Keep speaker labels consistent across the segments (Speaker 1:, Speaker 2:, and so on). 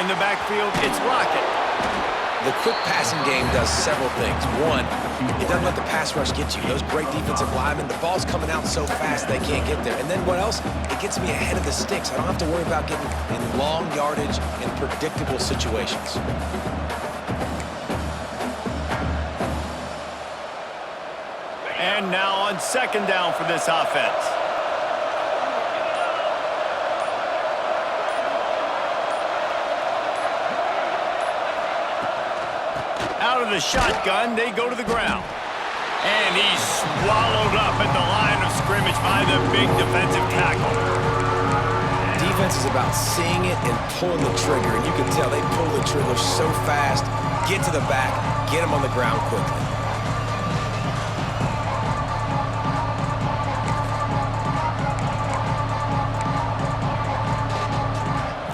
Speaker 1: In the backfield, it's Lockett.
Speaker 2: The quick passing game does several things. One, it doesn't let the pass rush get you. Those great defensive linemen, the ball's coming out so fast they can't get there. And then what else? It gets me ahead of the sticks. I don't have to worry about getting in long yardage in predictable situations.
Speaker 1: And now on second down for this offense. Out of the shotgun, they go to the ground. And he's swallowed up at the line of scrimmage by the big defensive tackle.
Speaker 2: Defense is about seeing it and pulling the trigger. And you can tell they pull the trigger so fast, get to the back, get him on the ground quickly.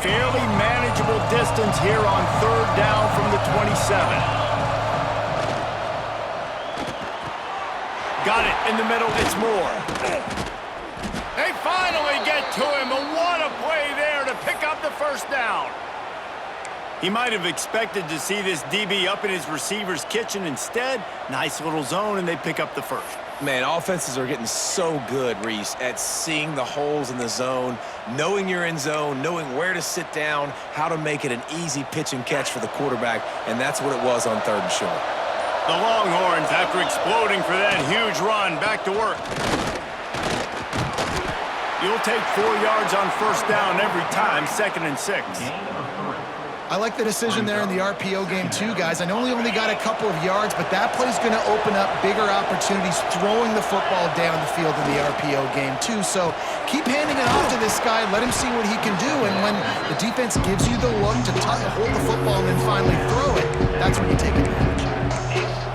Speaker 1: Fairly manageable distance here on third down from the 27. Got it in the middle, it's Moore. They finally get to him, and what a play there to pick up the first down. He might have expected to see this DB up in his receiver's kitchen. Instead, nice little zone, and they pick up the first.
Speaker 2: Man, offenses are getting so good, Reese, at seeing the holes in the zone, knowing you're in zone, knowing where to sit down, how to make it an easy pitch and catch for the quarterback, and that's what it was on third and short.
Speaker 1: The Longhorns, after exploding for that huge run, back to work. You'll take 4 yards on first down every time, 2nd and 6.
Speaker 3: I like the decision there in the RPO game too, guys. I know he only got a couple of yards, but that play's going to open up bigger opportunities throwing the football down the field in the RPO game too. So keep handing it off to this guy. Let him see what he can do. And when the defense gives you the look to hold the football and then finally throw it, that's when you take advantage.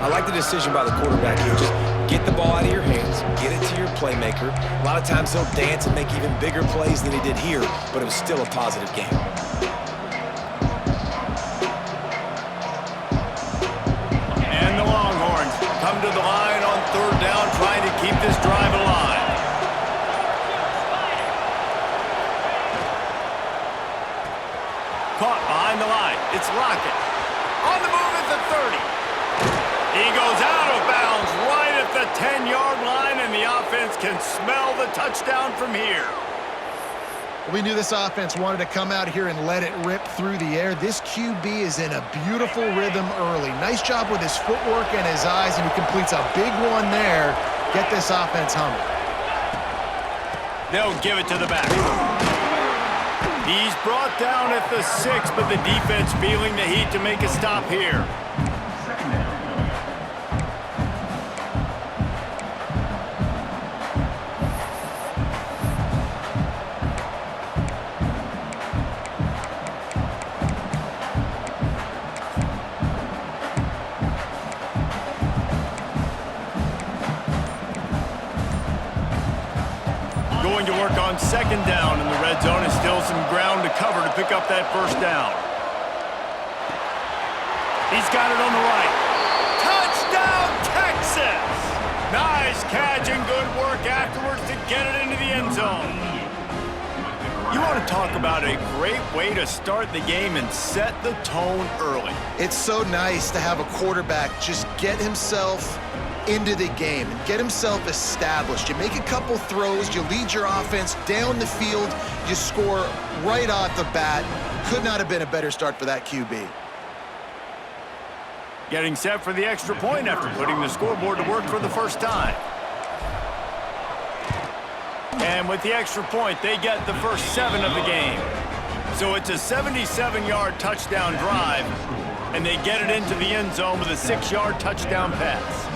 Speaker 2: I like the decision by the quarterback here. Just get the ball out of your hands, get it to your playmaker. A lot of times he'll dance and make even bigger plays than he did here, but it was still a positive game.
Speaker 1: And the Longhorns come to the line on third down, trying to keep this drive alive. Caught behind the line. It's Lockett. On the move at the 30. He goes out of bounds right at the 10-yard line, and the offense can smell the touchdown from here.
Speaker 3: We knew this offense wanted to come out here and let it rip through the air. This QB is in a beautiful rhythm early. Nice job with his footwork and his eyes, and he completes a big one there. Get this offense humming.
Speaker 1: They'll give it to the back. He's brought down at the 6, but the defense feeling the heat to make a stop here. Going to work on second down in the red zone, and still some ground to cover to pick up that first down. He's got it on the right. Touchdown, Texas! Nice catch and good work afterwards to get it into the end zone. You want to talk about a great way to start the game and set the tone early.
Speaker 3: It's so nice to have a quarterback just get himself into the game and get himself established. You make a couple throws, you lead your offense down the field, you score right off the bat. Could not have been a better start for that QB.
Speaker 1: Getting set for the extra point after putting the scoreboard to work for the first time. And with the extra point, they get the first 7 of the game. So it's a 77-yard touchdown drive, and they get it into the end zone with a 6-yard touchdown pass.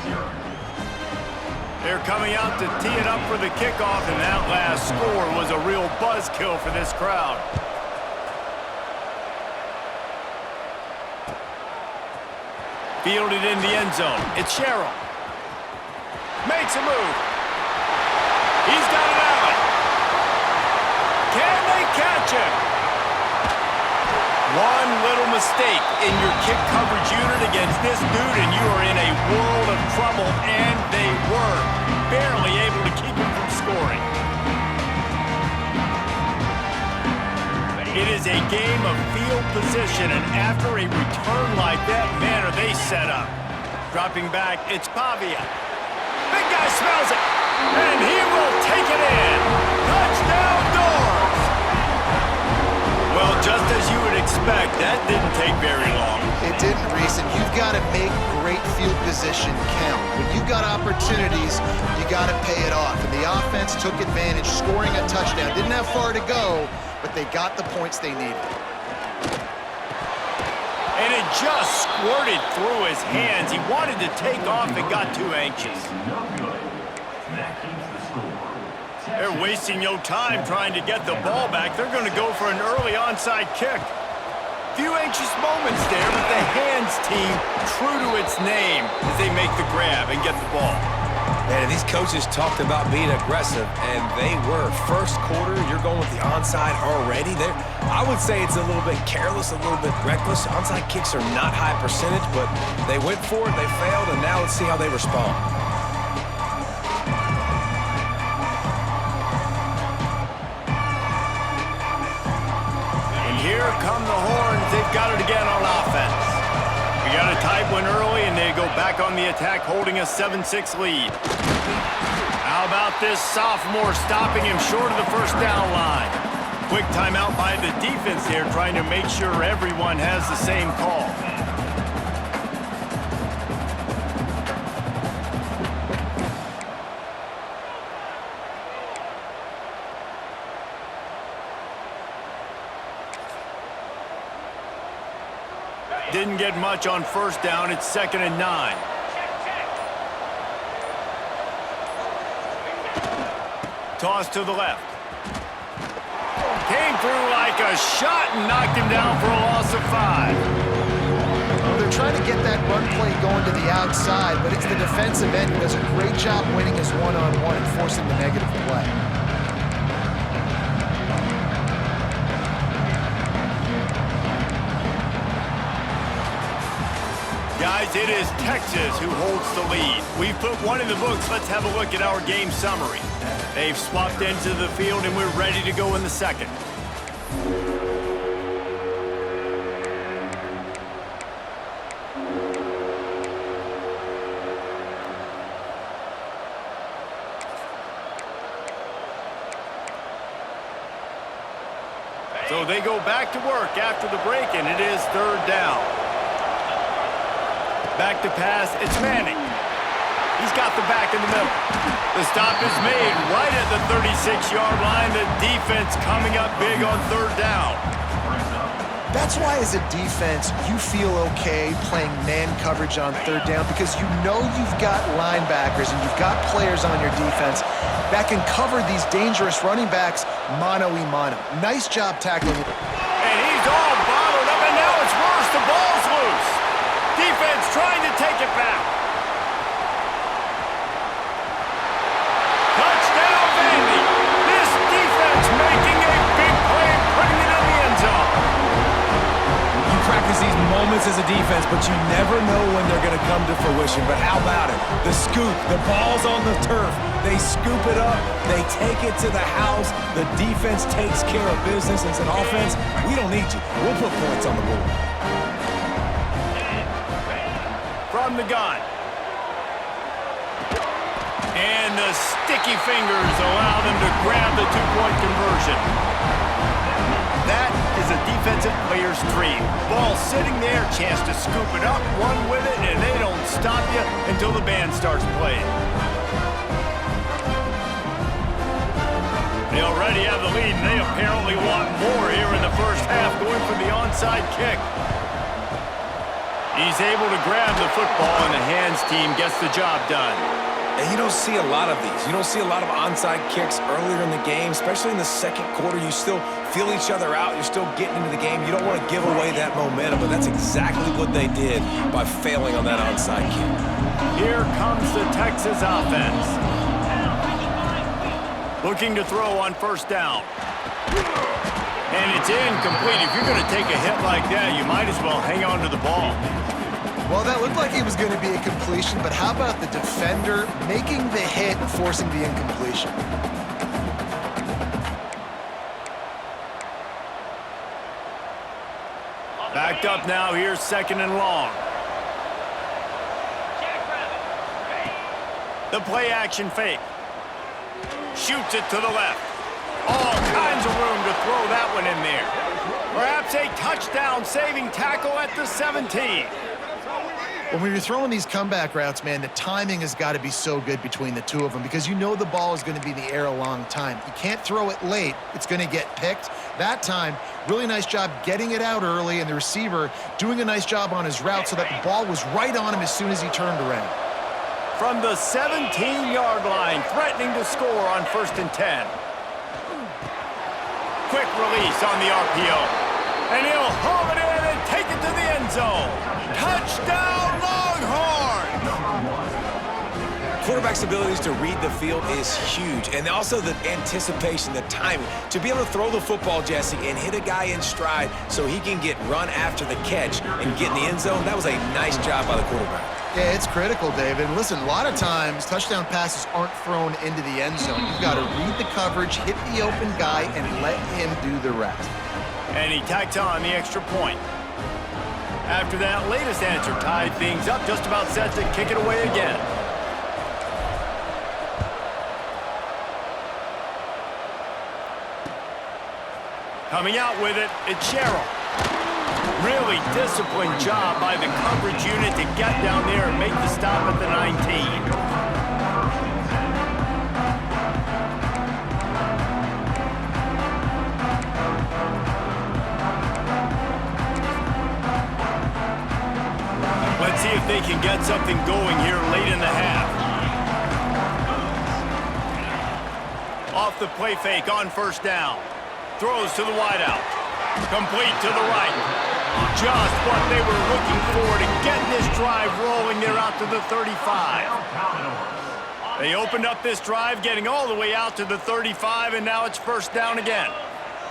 Speaker 1: They're coming out to tee it up for the kickoff, and that last score was a real buzzkill for this crowd. Fielded in the end zone. It's Sherrill. Makes a move. He's got it out. Can they catch him? One little mistake in your kick coverage unit against this dude, and you are in a world of trouble, and they were barely able to keep him from scoring. It It is a game of field position, and after a return like that, man, are they set up. Dropping back, it's Pavia. Big guy smells it, and he will take it in. Touchdown, Doors! Well, just as you would expect, that didn't take very long.
Speaker 3: It didn't, Reese, and you've got to make great field position count. When you've got opportunities, you got to pay it off. And the offense took advantage, scoring a touchdown. Didn't have far to go, but they got the points they needed.
Speaker 1: And it just squirted through his hands. He wanted to take off and got too anxious. They're wasting no time trying to get the ball back. They're going to go for an early onside kick. Few anxious moments there, but the hands team true to its name as they make the grab and get the ball.
Speaker 2: Man, these coaches talked about being aggressive, and they were. First quarter, you're going with the onside already. I would say it's a little bit careless, a little bit reckless. Onside kicks are not high percentage, but they went for it, they failed, and now let's see how they respond.
Speaker 1: Here come the horns. They've got it again on offense. We got a tight one early, and they go back on the attack, holding a 7-6 lead. How about this sophomore stopping him short of the first down line? Quick timeout by the defense here, trying to make sure everyone has the same call. Didn't get much on first down. It's 2nd and 9. Toss to the left. Came through like a shot and knocked him down for a loss of 5.
Speaker 3: Well, they're trying to get that run play going to the outside, but it's the defensive end who does a great job winning his one-on-one and forcing the negative play.
Speaker 1: Guys, it is Texas who holds the lead. We've put one in the books. Let's have a look at our game summary. They've swapped into the field, and we're ready to go in the second. So they go back to work after the break, and it is 3rd down. Back to pass, it's Manning. He's got the back in the middle. The stop is made right at the 36-yard line. The defense coming up big on 3rd down.
Speaker 3: That's why as a defense, you feel okay playing man coverage on 3rd down because you know you've got linebackers and you've got players on your defense that can cover these dangerous running backs mano-a-mano. Nice job tackling.
Speaker 1: And he's all bottled up, and now it's worse. The ball's loose. Defense trying to take it back. Touchdown, Vandy. This defense making a big play and putting it in the end zone.
Speaker 2: You practice these moments as a defense, but you never know when they're going to come to fruition. But how about it? The scoop, the ball's on the turf. They scoop it up. They take it to the house. The defense takes care of business. As an offense, we don't need you. We'll put points on the board.
Speaker 1: From the gun. And the sticky fingers allow them to grab the 2-point conversion. That is a defensive player's dream. Ball sitting there, chance to scoop it up, run with it, and they don't stop you until the band starts playing. They already have the lead, and they apparently want more here in the first half, going for the onside kick. He's able to grab the football, and the hands team gets the job done.
Speaker 2: And you don't see a lot of these. You don't see a lot of onside kicks earlier in the game, especially in the second quarter. You still feel each other out. You're still getting into the game. You don't want to give away that momentum, but that's exactly what they did by failing on that onside kick.
Speaker 1: Here comes the Texas offense. Looking to throw on first down. And it's incomplete. If you're going to take a hit like that, you might as well hang on to the ball.
Speaker 3: Well, that looked like it was going to be a completion, but how about the defender making the hit and forcing the incompletion?
Speaker 1: Backed up now, here's 2nd and long. The play action fake. Shoots it to the left. All kinds of room to throw that one in there. Perhaps a touchdown saving tackle at the 17.
Speaker 3: When you're throwing these comeback routes, man, the timing has got to be so good between the two of them because you know the ball is going to be in the air a long time. You can't throw it late. It's going to get picked. That time, really nice job getting it out early, and the receiver doing a nice job on his route so that the ball was right on him as soon as he turned around.
Speaker 1: From the 17-yard line, threatening to score on 1st and 10. Quick release on the RPO. And he'll haul it in and take it to the end zone. Touchdown, Longhorns!
Speaker 2: Quarterback's abilities to read the field is huge, and also the anticipation, the timing. To be able to throw the football, Jesse, and hit a guy in stride so he can get run after the catch and get in the end zone, that was a nice job by the quarterback.
Speaker 3: Yeah, it's critical, David. Listen, a lot of times touchdown passes aren't thrown into the end zone. You've got to read the coverage, hit the open guy, and let him do the rest.
Speaker 1: And he tacked on the extra point. After that latest answer tied things up, just about set to kick it away again. Coming out with it, it's Sherrill. Really disciplined job by the coverage unit to get down there and make the stop at the 19. Let's see if they can get something going here late in the half. Off the play fake on 1st down. Throws to the wideout. Complete to the right. Just what they were looking for to get this drive rolling there out to the 35. They opened up this drive, getting all the way out to the 35, and now it's 1st down again.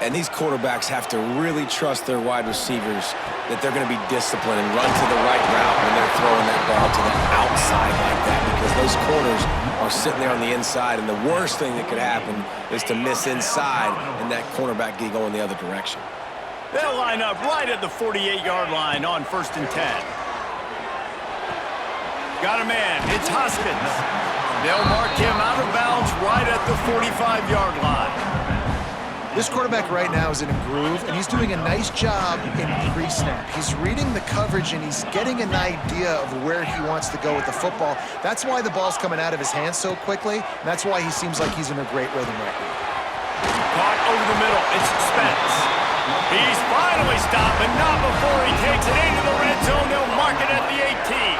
Speaker 2: And these quarterbacks have to really trust their wide receivers that they're going to be disciplined and run to the right route when they're throwing that ball to the outside like that, because those corners are sitting there on the inside, and the worst thing that could happen is to miss inside and that cornerback get going the other direction.
Speaker 1: They'll line up right at the 48-yard line on 1st and 10. Got a man. It's Hoskins. They'll mark him out of bounds right at the 45-yard line.
Speaker 3: This quarterback right now is in a groove, and he's doing a nice job in pre-snap. He's reading the coverage, and he's getting an idea of where he wants to go with the football. That's why the ball's coming out of his hands so quickly, and that's why he seems like he's in a great rhythm right now.
Speaker 1: Caught over the middle. It's Spence. He's finally stopped, but not before he takes it into the red zone. They'll mark it at the 18.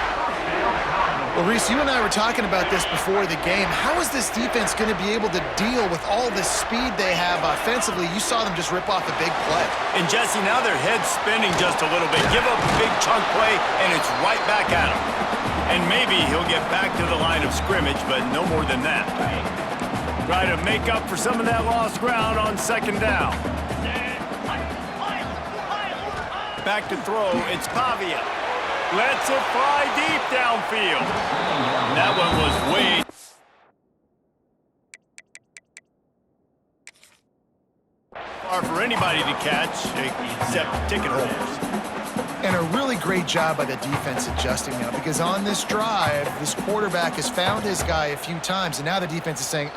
Speaker 3: Well, Reese, you and I were talking about this before the game. How is this defense going to be able to deal with all the speed they have offensively? You saw them just rip off a big play.
Speaker 1: And, Jesse, now their head's spinning just a little bit. Give up a big chunk play, and it's right back at him. And maybe he'll get back to the line of scrimmage, but no more than that. Try to make up for some of that lost ground on 2nd down. Back to throw, it's Pavia. Lets it fly deep downfield. That one was way far for anybody to catch, except ticket holders.
Speaker 3: And a really great job by the defense adjusting now, because on this drive, this quarterback has found his guy a few times, and now the defense is saying,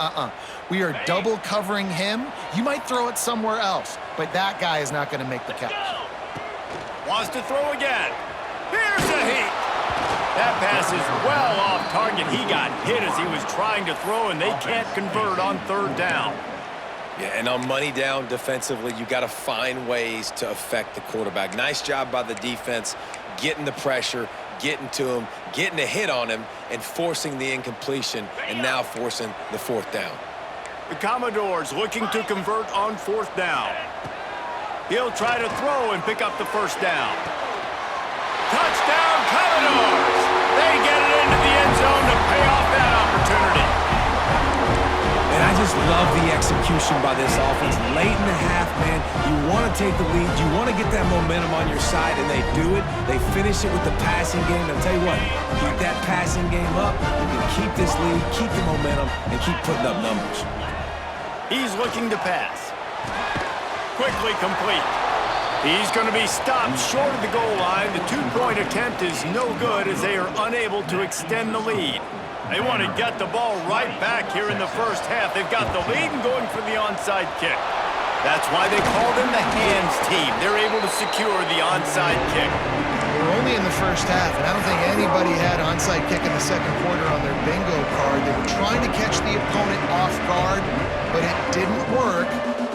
Speaker 3: we are double covering him. You might throw it somewhere else, but that guy is not going to make the catch.
Speaker 1: Wants to throw again. Here's a heat. That pass is well off target. He got hit as he was trying to throw, and they can't convert on 3rd down.
Speaker 2: Yeah, and on money down defensively, you got to find ways to affect the quarterback. Nice job by the defense, getting the pressure, getting to him, getting a hit on him, and forcing the incompletion, and now forcing the 4th down.
Speaker 1: The Commodores looking to convert on 4th down. He'll try to throw and pick up the 1st down. Touchdown, Commodores! They get it into the end zone to pay off that opportunity.
Speaker 2: And I just love the execution by this offense. Late in the half, man, you want to take the lead. You want to get that momentum on your side, and they do it. They finish it with the passing game. I'll tell you what, keep that passing game up. You can keep this lead, keep the momentum, and keep putting up numbers.
Speaker 1: He's looking to pass. Quickly complete. He's going to be stopped short of the goal line. The two-point attempt is no good as they are unable to extend the lead. They want to get the ball right back here in the first half. They've got the lead and going for the onside kick. That's why they call them the hands team. They're able to secure the onside kick.
Speaker 3: We're only in the first half, and I don't think anybody had onside kick in the second quarter on their bingo card. They were trying to catch the opponent off guard, but it didn't work.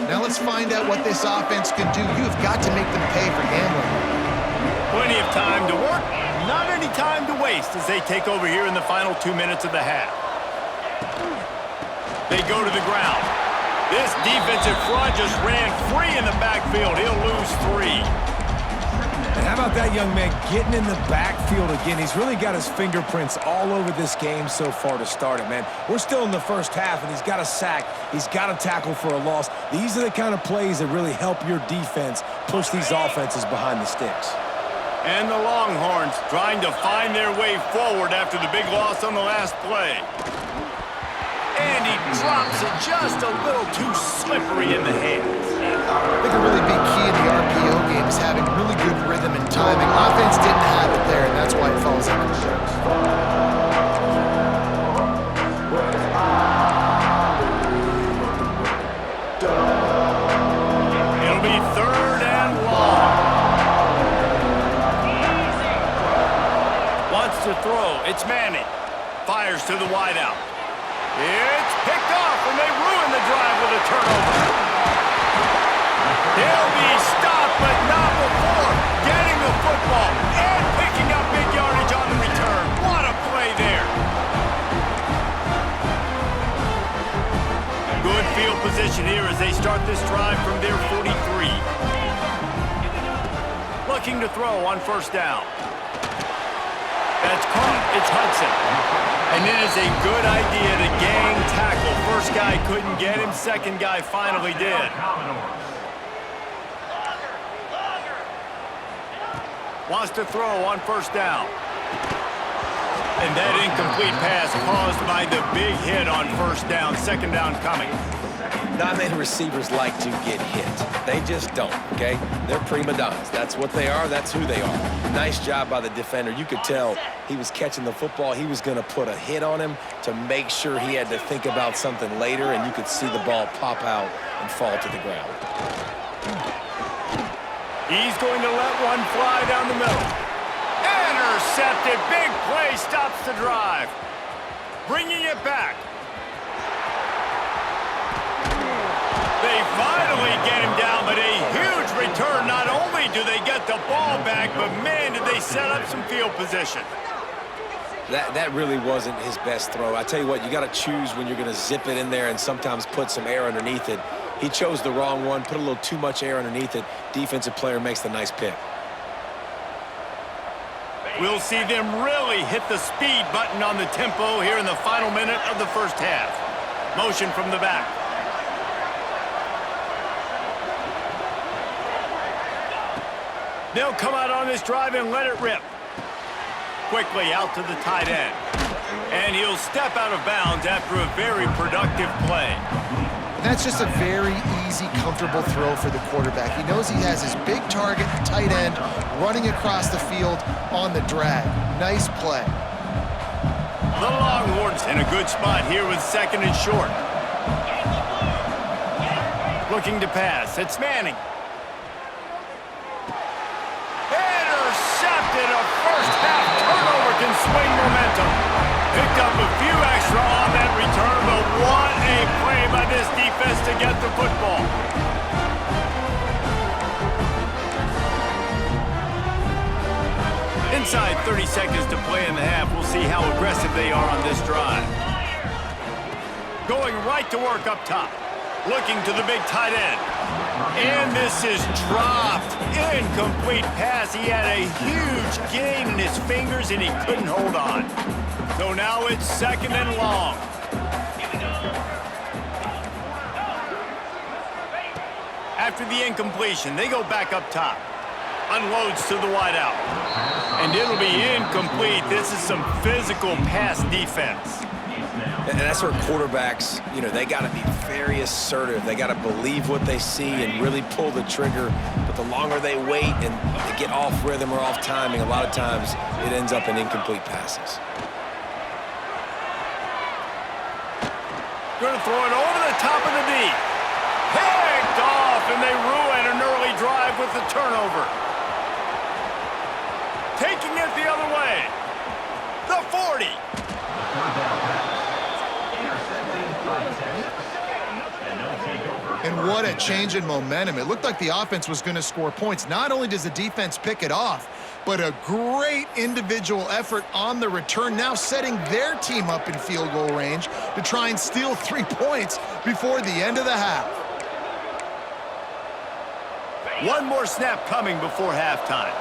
Speaker 3: Now let's find out what this offense can do. You've got to make them pay for gambling.
Speaker 1: Plenty of time to work, not any time to waste as they take over here in the final 2 minutes of the half. They go to the ground. This defensive front just ran free in the backfield. He'll lose 3.
Speaker 2: And how about that young man getting in the backfield again? He's really got his fingerprints all over this game so far to start it, man. We're still in the first half, and he's got a sack. He's got a tackle for a loss. These are the kind of plays that really help your defense push these offenses behind the sticks.
Speaker 1: And the Longhorns trying to find their way forward after the big loss on the last play. And he drops it just a little too slippery in the hands.
Speaker 3: I think a really big key in the RPO game is having really good rhythm and timing. Offense didn't have it there, and that's why it falls into the shows.
Speaker 1: It'll be 3rd and long. Wants to throw. It's Manning. Fires to the wideout. It's picked off, and they ruin the drive with a turnover. He'll be stopped, but not before getting the football and picking up big yardage on the return. What a play there. Good field position here as they start this drive from their 43. Looking to throw on first down. That's caught. It's Hudson. And it is a good idea to gang tackle. First guy couldn't get him. Second guy finally did. Wants to throw on first down. And that incomplete pass caused by the big hit on first down. Second down coming.
Speaker 2: Not many receivers like to get hit. They just don't, okay? They're prima donnas. That's what they are. That's who they are. Nice job by the defender. You could tell he was catching the football. He was going to put a hit on him to make sure he had to think about something later, and you could see the ball pop out and fall to the ground.
Speaker 1: He's going to let one fly down the middle. Intercepted. Big play stops the drive. Bringing it back. They finally get him down, but a huge return. Not only do they get the ball back, but man, did they set up some field position.
Speaker 2: That really wasn't his best throw. I tell you what, you got to choose when you're going to zip it in there and sometimes put some air underneath it. He chose the wrong one, put a little too much air underneath it. Defensive player makes the nice pick.
Speaker 1: We'll see them really hit the speed button on the tempo here in the final minute of the first half. Motion from the back. They'll come out on this drive and let it rip. Quickly out to the tight end. And he'll step out of bounds after a very productive play.
Speaker 3: That's just a very easy, comfortable throw for the quarterback. He knows he has his big target, the tight end, running across the field on the drag. Nice play.
Speaker 1: The Longhorns in a good spot here with 2nd and short. Looking to pass. It's Manning. Intercepted. A first-half turnover can swing momentum. Picked up a few extra on that return, but what a play by this defense to get the football. Inside 30 seconds to play in the half. We'll see how aggressive they are on this drive. Going right to work up top. Looking to the big tight end. And this is dropped. Incomplete pass. He had a huge gain in his fingers, and he couldn't hold on. So now it's 2nd and long. After the incompletion, they go back up top. Unloads to the wideout. And it'll be incomplete. This is some physical pass defense.
Speaker 2: And that's where quarterbacks, they got to be very assertive. They got to believe what they see and really pull the trigger. But the longer they wait and they get off rhythm or off timing, a lot of times it ends up in incomplete passes.
Speaker 1: Going to throw it over the top of the knee. Picked off, and they ruin an early drive with the turnover. Taking it the other way. The 40.
Speaker 3: And what a change in momentum. It looked like the offense was going to score points. Not only does the defense pick it off, but a great individual effort on the return, now setting their team up in field goal range to try and steal 3 points before the end of the half.
Speaker 1: One more snap coming before halftime.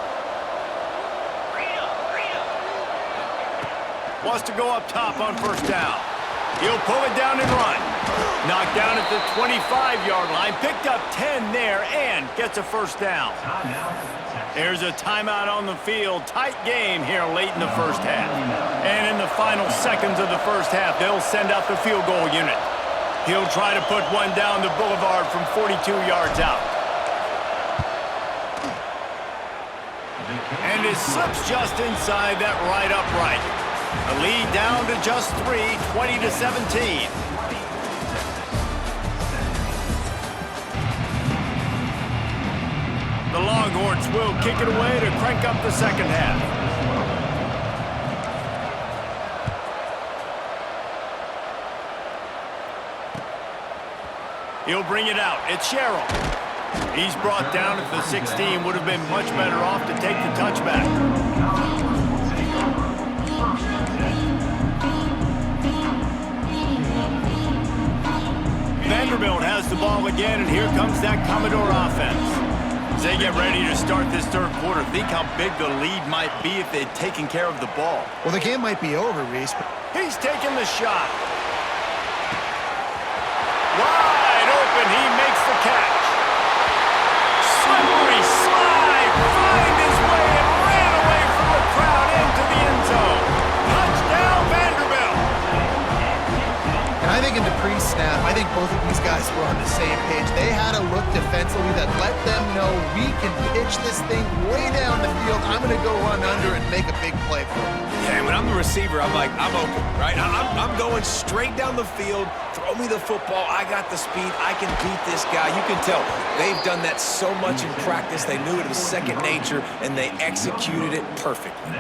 Speaker 1: Wants to go up top on first down. He'll pull it down and run. Knocked down at the 25-yard line. Picked up 10 there and gets a first down. There's a timeout on the field. Tight game here late in the first half. And in the final seconds of the first half, they'll send out the field goal unit. He'll try to put one down the boulevard from 42 yards out. And it slips just inside that right upright. The lead down to just 3, 20-17. The Longhorns will kick it away to crank up the second half. He'll bring it out. It's Sherrill. He's brought down at the 16. Would have been much better off to take the touchback. Vanderbilt has the ball again, and here comes that Commodore offense. As they get ready to start this third quarter, think how big the lead might be if they'd taken care of the ball.
Speaker 3: Well, the game might be over, Reese. But
Speaker 1: he's taking the shot. Wide open, he makes the catch. Slippery slide, find his way and ran away from the crowd into the end zone. Touchdown, Vanderbilt.
Speaker 3: And I think in the pre-snap, I think both of these guys were on the same page. They had a look defensively that let them know we can pitch this thing way down the field. I'm going to go run under and make a big play for him.
Speaker 2: Yeah, when I'm the receiver, I'm like, I'm open, right? I'm going straight down the field. Throw me the football. I got the speed. I can beat this guy. You can tell they've done that so much in practice. They knew it was second nature, and they executed it perfectly.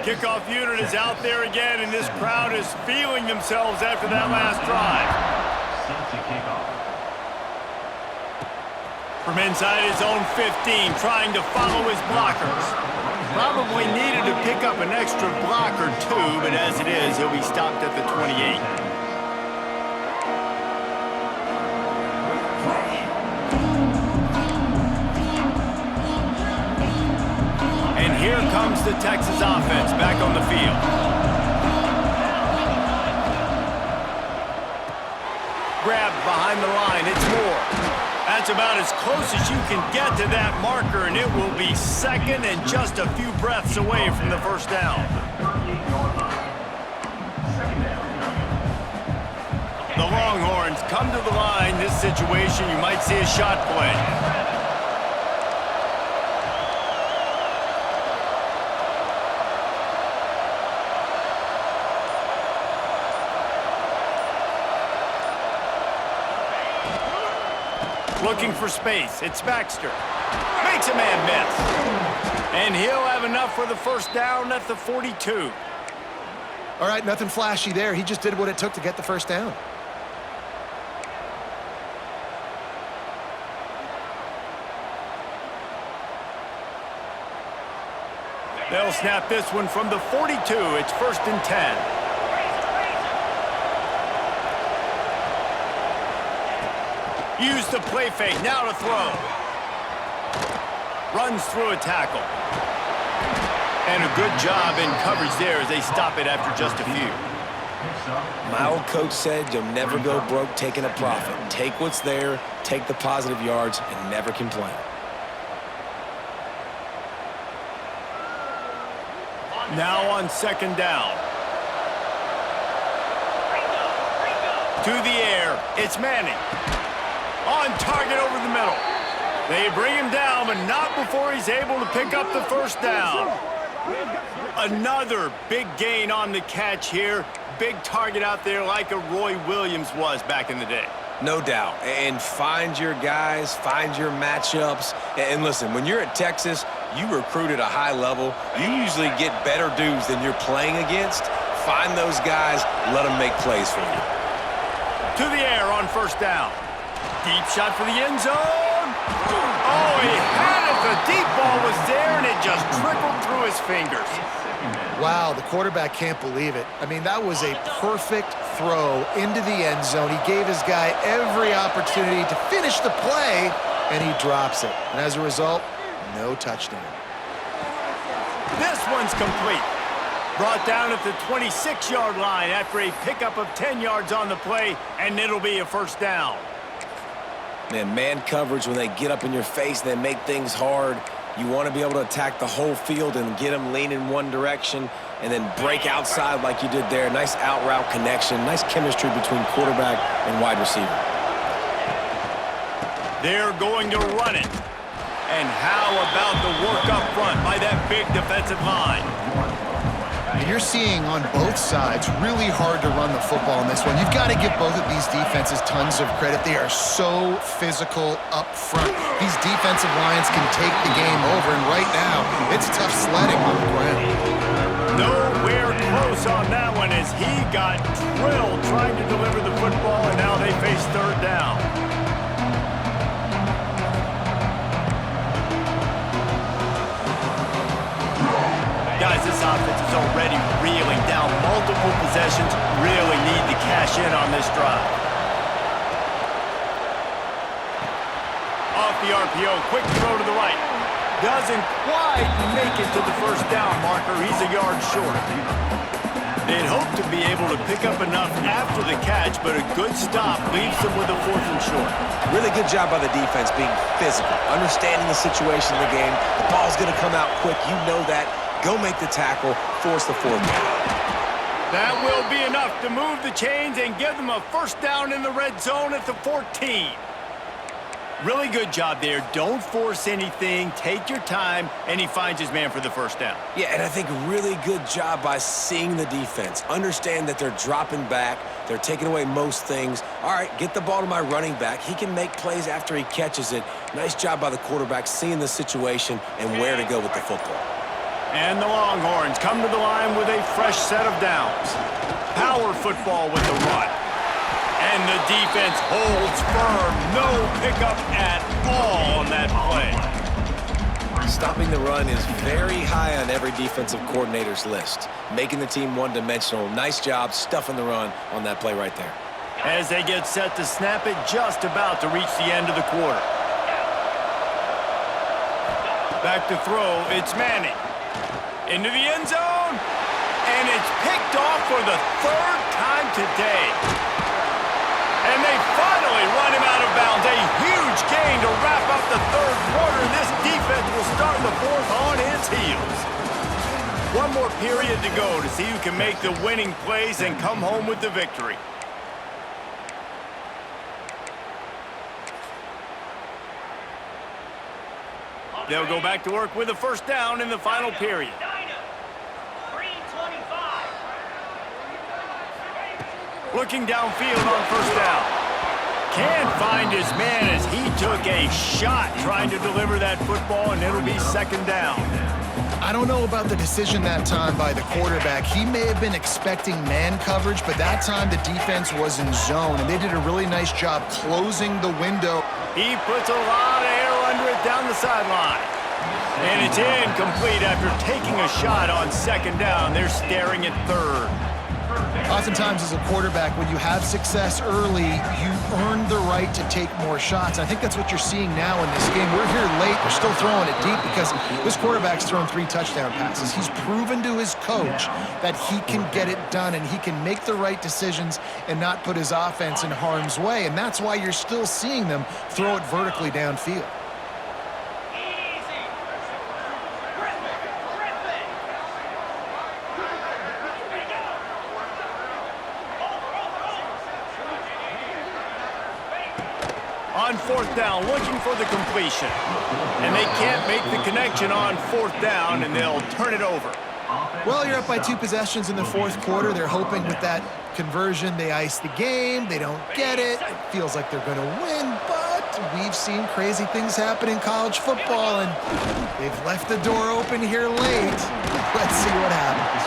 Speaker 1: Kickoff unit is out there again, and this crowd is feeling themselves after that last drive. From inside his own 15, trying to follow his blockers. Probably needed to pick up an extra block or two, but as it is, he'll be stopped at the 28. And here comes the Texas offense back on the field. Grabbed behind the line, it's Moore. That's about as close as you can get to that marker, and it will be second and just a few breaths away from the first down. The Longhorns come to the line. This situation, you might see a shot play. Looking for space. It's Baxter. Makes a man miss. And he'll have enough for the first down at the 42.
Speaker 3: All right, nothing flashy there. He just did what it took to get the first down.
Speaker 1: They'll snap this one from the 42. It's 1st and 10. Use the play fake, now to throw. Runs through a tackle. And a good job in coverage there as they stop it after just a few.
Speaker 2: My old coach said you'll never go broke taking a profit. Take what's there, take the positive yards, and never complain.
Speaker 1: Now on second down. To the air, it's Manning. On target over the middle. They bring him down, but not before he's able to pick up the first down. Another big gain on the catch here. Big target out there like a Roy Williams was back in the day.
Speaker 2: No doubt. And find your guys, find your matchups. And listen, when you're at Texas, you recruit at a high level. You usually get better dudes than you're playing against. Find those guys, let them make plays for you.
Speaker 1: To the air on first down. Deep shot for the end zone. Oh, he had it. The deep ball was there, and it just trickled through his fingers.
Speaker 3: Wow, the quarterback can't believe it. I mean, that was a perfect throw into the end zone. He gave his guy every opportunity to finish the play, and he drops it. And as a result, no touchdown.
Speaker 1: This one's complete. Brought down at the 26-yard line after a pickup of 10 yards on the play, and it'll be a first down.
Speaker 2: Man coverage, when they get up in your face, they make things hard. You want to be able to attack the whole field and get them leaning one direction and then break outside like you did there. Nice out-route connection, nice chemistry between quarterback and wide receiver.
Speaker 1: They're going to run it. And how about the work up front by that big defensive line?
Speaker 3: And you're seeing on both sides really hard to run the football in this one. You've got to give both of these defenses tons of credit. They are so physical up front. These defensive lines can take the game over, and right now, it's tough sledding on the ground.
Speaker 1: Nowhere close on that one as he got drilled trying to deliver the football, and now they face third down. Guys, this offense is already reeling down multiple possessions. Really need to cash in on this drive. Off the RPO, quick throw to the right. Doesn't quite make it to the first down marker. He's a yard short. They'd hoped to be able to pick up enough after the catch, but a good stop leaves them with a 4th and short.
Speaker 2: Really good job by the defense being physical, understanding the situation in the game. The ball's going to come out quick. You know that. Go make the tackle, force the 4th down.
Speaker 1: That will be enough to move the chains and give them a first down in the red zone at the 14. Really good job there. Don't force anything. Take your time, and he finds his man for the first down.
Speaker 2: Yeah, and I think really good job by seeing the defense. Understand that they're dropping back. They're taking away most things. All right, get the ball to my running back. He can make plays after he catches it. Nice job by the quarterback seeing the situation and where to go with the football.
Speaker 1: And the Longhorns come to the line with a fresh set of downs. Power football with the run. And the defense holds firm. No pickup at all on that play.
Speaker 2: Stopping the run is very high on every defensive coordinator's list. Making the team one-dimensional. Nice job stuffing the run on that play right there.
Speaker 1: As they get set to snap it, just about to reach the end of the quarter. Back to throw, it's Manning. Into the end zone, and it's picked off for the 3rd time today. And they finally run him out of bounds. A huge gain to wrap up the 3rd quarter. This defense will start the 4th on its heels. One more period to go to see who can make the winning plays and come home with the victory. They'll go back to work with a first down in the final period. Looking downfield on first down. Can't find his man as he took a shot trying to deliver that football, and it'll be 2nd down.
Speaker 3: I don't know about the decision that time by the quarterback. He may have been expecting man coverage, but that time the defense was in zone, and they did a really nice job closing the window.
Speaker 1: He puts a lot of air under it down the sideline. And it's incomplete after taking a shot on 2nd down. They're staring at 3rd.
Speaker 3: Oftentimes as a quarterback, when you have success early, you earn the right to take more shots. I think that's what you're seeing now in this game. We're here late. We're still throwing it deep because this quarterback's thrown 3 touchdown passes. He's proven to his coach that he can get it done and he can make the right decisions and not put his offense in harm's way. And that's why you're still seeing them throw it vertically downfield.
Speaker 1: on fourth down, looking for the completion. And they can't make the connection on fourth down, and they'll turn it over.
Speaker 3: Well, you're up by 2 possessions in the fourth quarter. They're hoping with that conversion they ice the game. They don't get it. It feels like they're going to win, but we've seen crazy things happen in college football, and they've left the door open here late. Let's see what happens.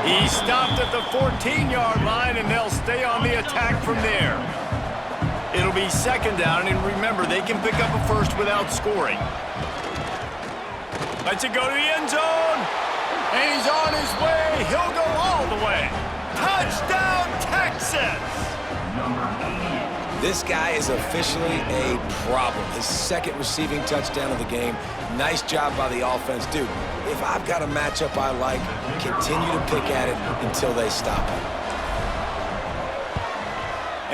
Speaker 1: He stopped at the 14-yard line, and they'll stay on the attack from there. It'll be second down, and remember, they can pick up a first without scoring. Let's it go to the end zone. And he's on his way. He'll go all the way. Touchdown, Texas!
Speaker 2: This guy is officially a problem. His second receiving touchdown of the game. Nice job by the offense. Dude, if I've got a matchup I like, continue to pick at it until they stop it.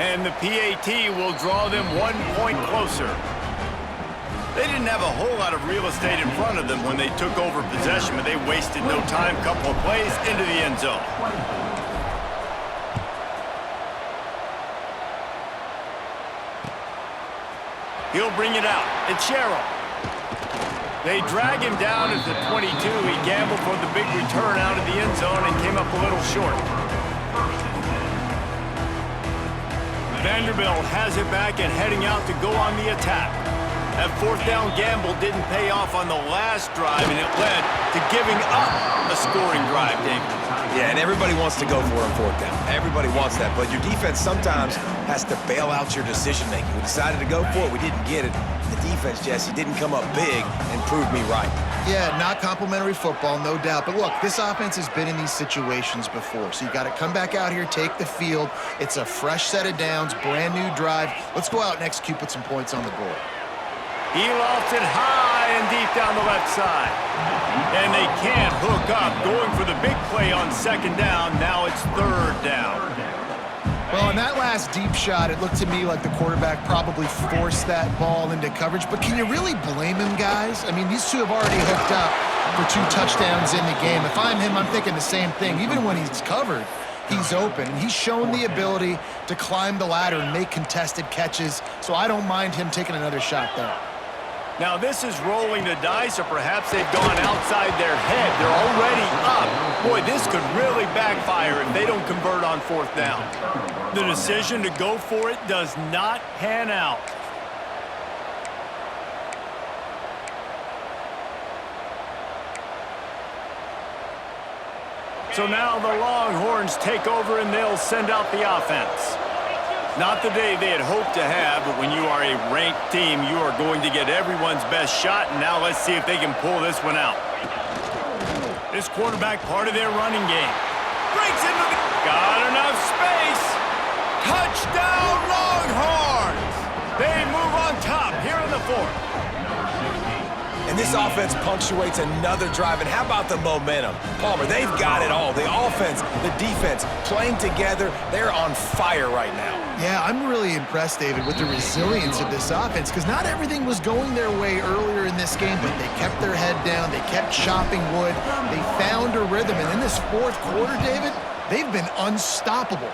Speaker 1: And the PAT will draw them 1 point closer. They didn't have a whole lot of real estate in front of them when they took over possession, but they wasted no time. Couple of plays into the end zone. He'll bring it out. It's Sherrill. They drag him down at the 22. He gambled for the big return out of the end zone and came up a little short. Vanderbilt has it back and heading out to go on the attack. That fourth down gamble didn't pay off on the last drive, and it led to giving up a scoring drive, David.
Speaker 2: Yeah, and everybody wants to go for it on fourth down. Everybody wants that, but your defense sometimes has to bail out your decision-making. We decided to go for it. We didn't get it. The defense, Jesse, didn't come up big and prove me right.
Speaker 3: Yeah, not complimentary football, no doubt. But look, this offense has been in these situations before, so you got to come back out here, take the field. It's a fresh set of downs, brand new drive. Let's go out and execute, put some points on the board.
Speaker 1: He lofted high and deep down the left side. And they can't hook up, going for the big play on second down. Now it's third down.
Speaker 3: Well, in that last deep shot, it looked to me like the quarterback probably forced that ball into coverage. But can you really blame him, guys? I mean, these two have already hooked up for 2 touchdowns in the game. If I'm him, I'm thinking the same thing. Even when he's covered, he's open. And he's shown the ability to climb the ladder and make contested catches. So I don't mind him taking another shot there.
Speaker 1: Now this is rolling the dice, or perhaps they've gone outside their head. They're already up. Boy, this could really backfire if they don't convert on fourth down. The decision to go for it does not pan out. So now the Longhorns take over and they'll send out the offense. Not the day they had hoped to have, but when you are a ranked team, you are going to get everyone's best shot, and now let's see if they can pull this one out. This quarterback, part of their running game. Breaks into the... Got enough space. Touchdown, Longhorns! They move on top here in the fourth.
Speaker 2: And this offense punctuates another drive. And how about the momentum? Palmer, they've got it all. The offense, the defense, playing together. They're on fire right now.
Speaker 3: Yeah, I'm really impressed, David, with the resilience of this offense, because not everything was going their way earlier in this game, but they kept their head down. They kept chopping wood. They found a rhythm. And in this fourth quarter, David, they've been unstoppable.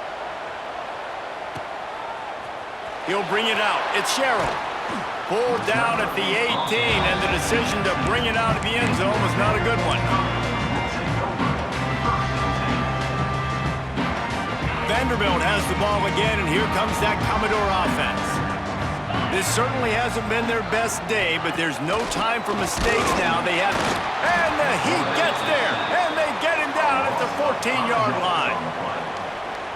Speaker 1: He'll bring it out. It's Sherrill. Pulled down at the 18, and the decision to bring it out of the end zone was not a good one. Vanderbilt has the ball again, and here comes that Commodore offense. This certainly hasn't been their best day, but there's no time for mistakes now. They have, and the Heat gets there, and they get him down at the 14-yard line.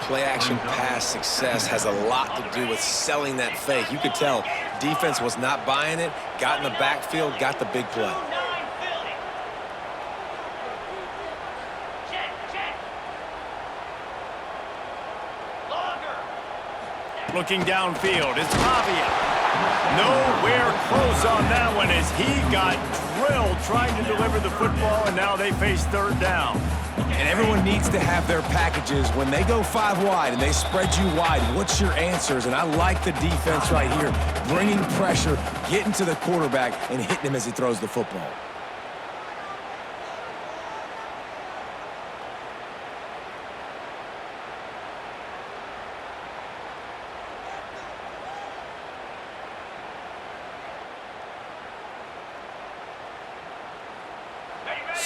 Speaker 2: Play-action pass success has a lot to do with selling that fake. You could tell defense was not buying it, got in the backfield, got the big play.
Speaker 1: Looking downfield, it's Pavia. Nowhere close on that one as he got drilled trying to deliver the football, and now they face third down.
Speaker 2: And everyone needs to have their packages. When they go 5 wide and they spread you wide, what's your answers? And I like the defense right here, bringing pressure, getting to the quarterback, and hitting him as he throws the football.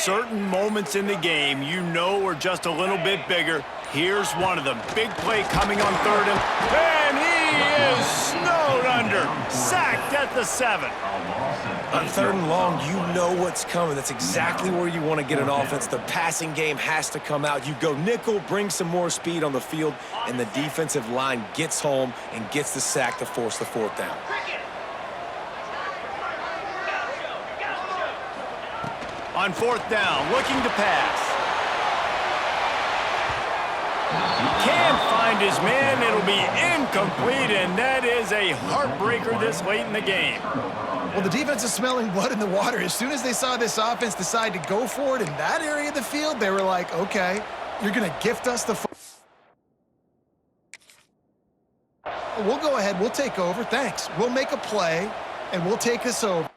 Speaker 1: certain moments in the game you know are just a little bit bigger. Here's one of them. Big play coming on third, and he is snowed under. Sacked at the 7.
Speaker 2: On third and long, you know what's coming. That's exactly where you want to get an offense. The passing game has to come out. You go nickel, bring some more speed on the field, and the defensive line gets home and gets the sack to force the 4th down.
Speaker 1: On 4th down, looking to pass. Can't find his man. It'll be incomplete, and that is a heartbreaker this late in the game.
Speaker 3: Well, the defense is smelling blood in the water. As soon as they saw this offense decide to go for it in that area of the field, they were like, okay, you're going to gift us the we'll go ahead, we'll take over, thanks. We'll make a play, and we'll take this over.